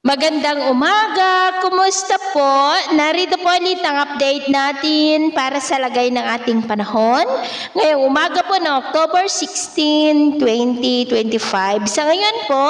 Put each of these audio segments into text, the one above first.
Magandang umaga! Kumusta po? Narito po ulit ang update natin para sa lagay ng ating panahon. Ngayong umaga po ng October 16, 2025. Sa ngayon po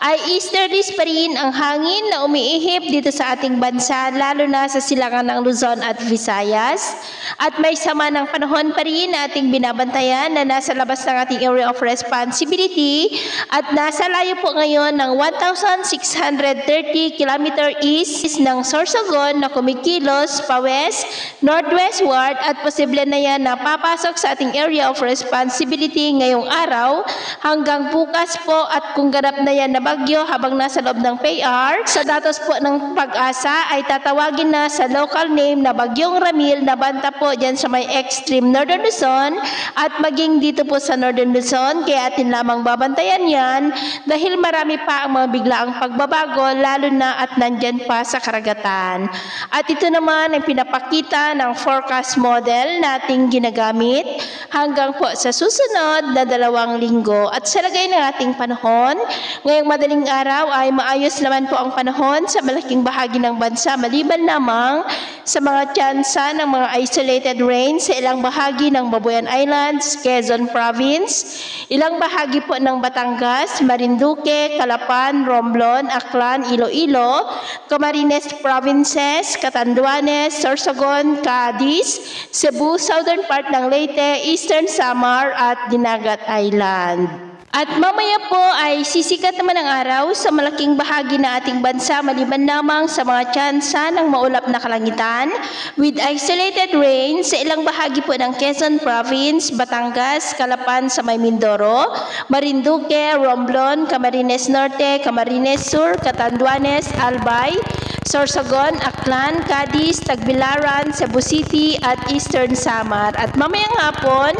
ay easterlies pa rin ang hangin na umiihip dito sa ating bansa, lalo na sa silangan ng Luzon at Visayas. At may sama ng panahon pa rin na ating binabantayan na nasa labas ng ating area of responsibility at nasa layo po ngayon ng 1,630 km east ng Sorsogon na kumikilos pa-west, northwestward at posible na yan na papasok sa ating area of responsibility ngayong araw hanggang bukas po at kung ganap na yan na bagyo habang nasa loob ng PAR. Sa datos po ng Pag-asa ay tatawagin na sa local name na Bagyong Ramil na banta po dyan sa may extreme Northern Luzon at maging dito po sa Northern Luzon, kaya atin lamang babantayan yan dahil marami pa ang mga biglaang pagbabago lalo na at nandyan pa sa karagatan. At ito naman ang pinapakita ng forecast model nating ginagamit hanggang po sa susunod na 2 linggo. At sa lagay ng ating panahon, ngayong madaling araw ay maayos naman po ang panahon sa malaking bahagi ng bansa maliban lamang sa mga tsansa ng mga isolated rain sa ilang bahagi ng Babuyan Islands, Quezon Province, ilang bahagi po ng Batangas, Marinduque, Calapan, Romblon, Aklan, Iloilo, Camarines Provinces, Catanduanes, Sorsogon, Cadiz, Cebu, southern part ng Leyte, Eastern Samar at Dinagat Island. At mamaya po ay sisikat naman ang araw sa malaking bahagi ng ating bansa maliban lamang sa mga tsansa ng maulap na kalangitan with isolated rain sa ilang bahagi po ng Quezon Province, Batangas, Calapan sa may Mindoro, Marinduque, Romblon, Camarines Norte, Camarines Sur, Catanduanes, Albay, Sorsogon, Aklan, Cadiz, Tagbilaran, Cebu City at Eastern Samar. At mamayang hapon,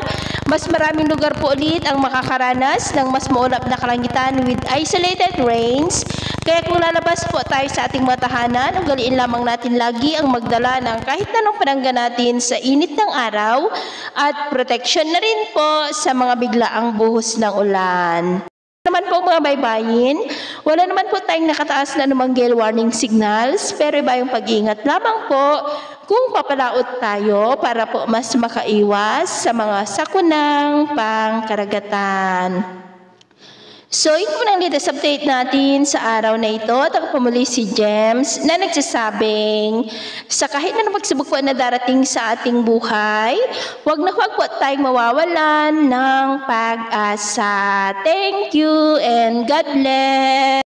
mas maraming lugar po ulit ang makakaranas ng mas maulap na kalangitan with isolated rains. Kaya kung lalabas po tayo sa ating mga tahanan, ugaliin lamang natin lagi ang magdala ng kahit anong panangga natin sa init ng araw at protection na rin po sa mga biglaang buhos ng ulan. Naman po mga baybayin, wala naman po tayong nakataas na anumang gale warning signals, pero iba yung pag-iingat lamang po kung papalaot tayo para po mas makaiwas sa mga sakunang pangkaragatan. So, ito po ang latest update natin sa araw na ito. At ako pumuli si James na nagsasabing sa kahit na pagsubok po na darating sa ating buhay, huwag na huwag po tayong mawawalan ng pag-asa. Thank you and God bless!